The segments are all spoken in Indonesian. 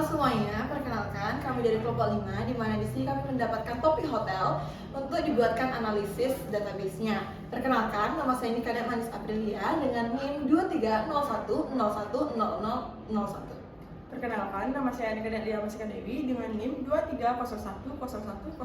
Halo semuanya, perkenalkan kami dari kelompok 5, di mana di sini kami mendapatkan topik hotel untuk dibuatkan analisis database-nya. Perkenalkan, nama saya Nikada Manis Aprilia dengan NIM 2301010001. Perkenalkan, nama saya Nikada Lia Masika Dewi dengan NIM 2301010013.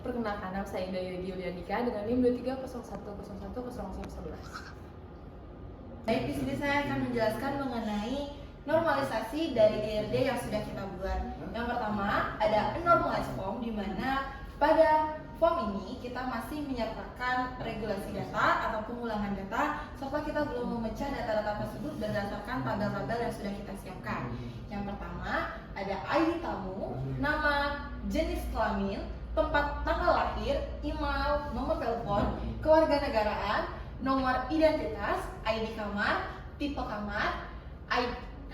Perkenalkan, nama saya Indah Yogi Yulianika dengan NIM 2301010011. Baik, di sini saya akan menjelaskan mengenai normalisasi dari IRD yang sudah kita buat. Yang pertama, ada normalized form, di mana pada form ini kita masih menyertakan regulasi data atau pengulangan data, serta kita belum memecah data-data tersebut berdasarkan tabel-tabel yang sudah kita siapkan. Yang pertama, ada ID tamu, nama, jenis kelamin, tempat tanggal lahir, email, nomor telepon, kewarganegaraan, nomor identitas, ID kamar, tipe kamar,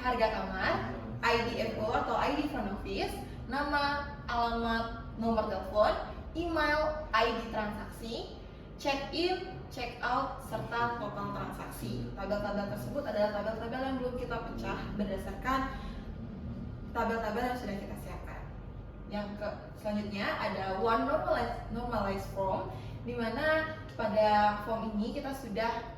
harga kamar, ID FO atau ID front office, nama, alamat, nomor telepon, email, ID transaksi, check-in, check-out, serta total transaksi. Tabel-tabel tersebut adalah tabel-tabel yang belum kita pecah berdasarkan tabel-tabel yang sudah kita siapkan. Selanjutnya ada one normalized form, di mana pada form ini kita sudah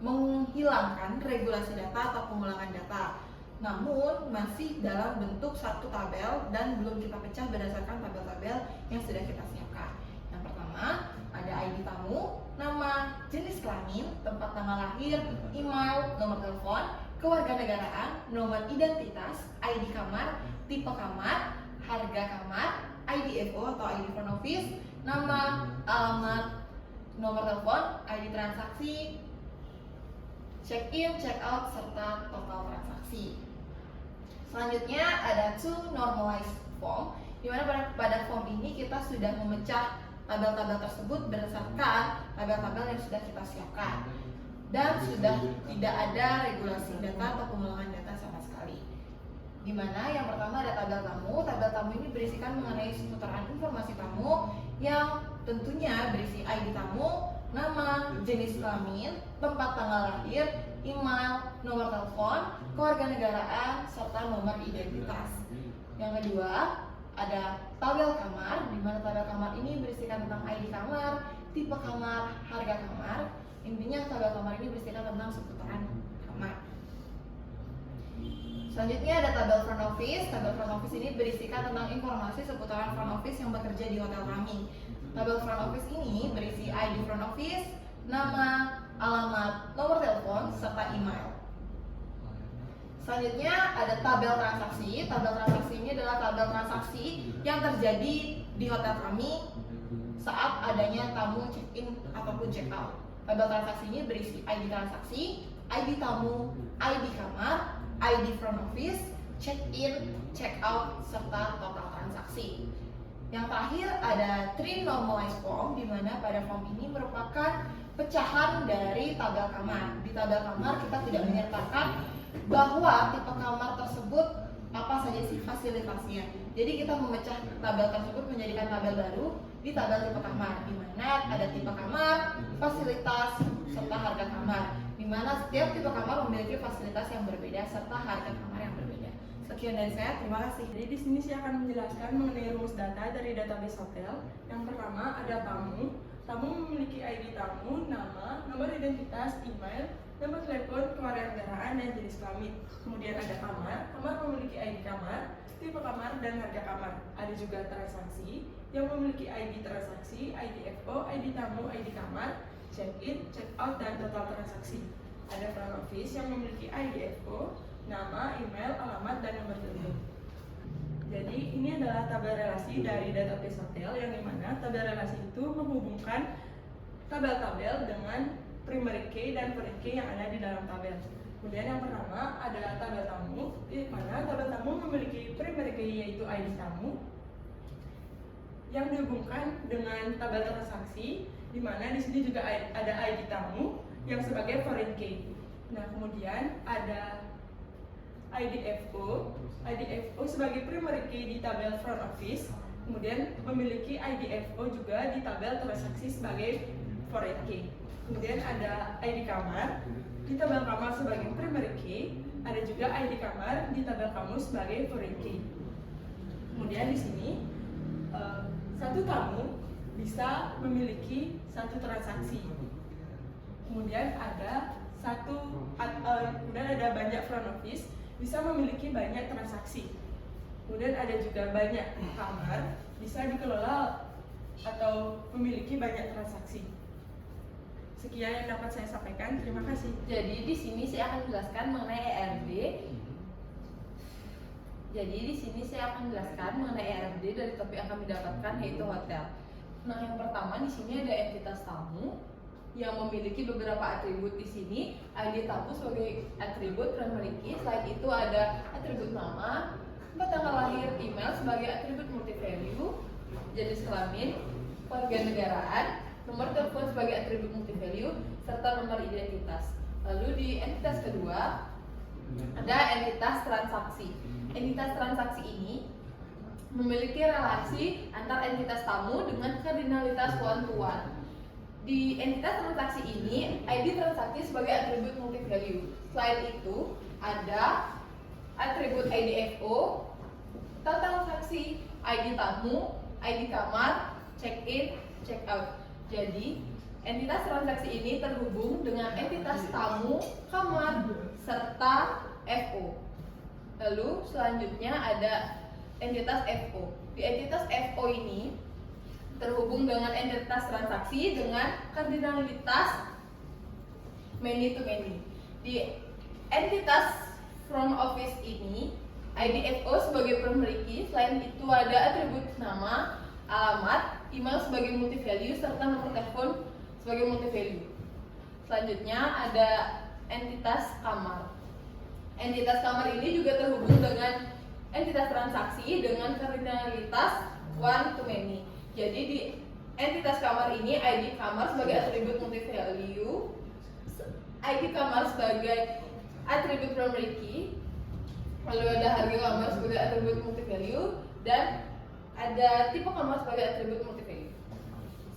menghilangkan regulasi data atau pengulangan data, namun masih dalam bentuk satu tabel dan belum kita pecah berdasarkan tabel-tabel yang sudah kita siapkan. Yang pertama ada ID tamu, nama, jenis kelamin, tempat tanggal lahir, email, nomor telepon, kewarganegaraan, nomor identitas, ID kamar, tipe kamar, harga kamar, ID FO atau ID front office, nama, alamat, nomor telepon, ID transaksi, check-in, check-out, serta total transaksi. Selanjutnya ada two normalized form, di mana pada form ini kita sudah memecah tabel-tabel tersebut berdasarkan tabel-tabel yang sudah kita siapkan dan sudah tidak ada regulasi data atau pengulangan data sama sekali. Di mana yang pertama ada tabel tamu. Tabel tamu ini berisikan mengenai seputaran informasi tamu yang tentunya berisi ID tamu, nama, jenis kelamin, tempat tanggal lahir, email, nomor telepon, kewarganegaraan, serta nomor identitas. Yang kedua, ada tabel kamar, di mana tabel kamar ini berisikan tentang ID kamar, tipe kamar, harga kamar. Intinya tabel kamar ini berisikan tentang seputaran kamar. Selanjutnya ada tabel front office. Tabel front office ini berisikan tentang informasi seputaran front office yang bekerja di hotel kami. Tabel front office ini berisi ID front office, nama, alamat, nomor telepon, serta email. Selanjutnya ada tabel transaksi. Tabel transaksi ini adalah tabel transaksi yang terjadi di hotel kami saat adanya tamu check-in ataupun check-out. Tabel transaksi ini berisi ID transaksi, ID tamu, ID kamar, ID front office, check-in, check-out, serta total transaksi. Yang terakhir ada three normalized form, di mana pada form ini merupakan pecahan dari tabel kamar. Di tabel kamar kita tidak menyertakan bahwa tipe kamar tersebut apa saja sih fasilitasnya. Jadi kita memecah tabel tersebut menjadikan tabel baru di tabel tipe kamar, di mana ada tipe kamar, fasilitas, serta harga kamar. Di mana setiap tipe kamar memiliki fasilitas yang berbeda serta harga kamar yang berbeda. Sekian dari saya, terima kasih. Jadi di sini saya akan menjelaskan mengenai rumus data dari database hotel. Yang pertama ada tamu. Tamu memiliki ID tamu, nama, nomor identitas, email, nomor telepon, kewarganegaraan, dan jenis kelamin. Kemudian ada kamar. Kamar memiliki ID kamar, tipe kamar, dan harga kamar. Ada juga transaksi yang memiliki ID transaksi, ID FO, ID tamu, ID kamar, check-in, check-out, dan total transaksi. Ada front office yang memiliki ID FO, nama, email, alamat, dan nomor telepon. Jadi ini adalah tabel relasi dari database hotel, yang dimana tabel relasi itu menghubungkan tabel-tabel dengan primary key dan foreign key yang ada di dalam tabel. Kemudian yang pertama adalah tabel tamu, di mana tabel tamu memiliki primary key yaitu ID tamu yang dihubungkan dengan tabel transaksi, di mana di sini juga ada ID tamu yang sebagai foreign key. Nah, kemudian ada IDFO sebagai primary key di tabel front office, kemudian memiliki IDFO juga di tabel transaksi sebagai foreign key. Kemudian ada ID kamar di tabel kamar sebagai primary key, Ada juga ID kamar di tabel kamu sebagai foreign key. Kemudian di sini satu tamu bisa memiliki satu transaksi. Kemudian ada banyak front office bisa memiliki banyak transaksi. Kemudian ada juga banyak kamar bisa dikelola atau memiliki banyak transaksi. Sekian yang dapat saya sampaikan. Terima kasih. Jadi di sini saya akan menjelaskan mengenai ERD. Dari topik yang kami dapatkan yaitu hotel. Nah, yang pertama di sini ada entitas tamu yang memiliki beberapa atribut di sini. ID tamu sebagai atribut primary key. Selain itu ada atribut nama, tempat tanggal lahir, email sebagai atribut multi value, jenis kelamin, kewarganegaraan, nomor telepon sebagai atribut multi value, serta nomor identitas. Lalu di entitas kedua ada entitas transaksi. Entitas transaksi ini memiliki relasi antar entitas tamu dengan kardinalitas one to one. Di entitas transaksi ini, ID transaksi sebagai atribut multi value. Selain itu, ada atribut IDFO, total transaksi, ID tamu, ID kamar, check-in, check-out. Jadi, entitas transaksi ini terhubung dengan entitas tamu, kamar, serta FO. Lalu selanjutnya ada entitas FO. Di entitas FO ini terhubung dengan entitas transaksi dengan kardinalitas many to many. Di entitas front office ini, IDFO sebagai primary key. Selain itu ada atribut nama, alamat, email sebagai multi value, serta nomor telepon sebagai multi value. Selanjutnya ada entitas kamar. Entitas kamar ini juga terhubung dengan entitas transaksi dengan kardinalitas one to many. Jadi di entitas kamar ini ID kamar sebagai atribut multi value, ID kamar sebagai atribut primary key, lalu ada harga kamar sebagai atribut multi value, dan ada tipe kamar sebagai atribut multi value.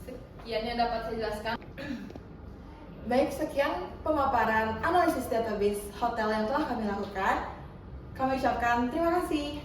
Sekian yang dapat saya jelaskan. Baik, sekian pemaparan analisis database hotel yang telah kami lakukan. Kami ucapkan terima kasih.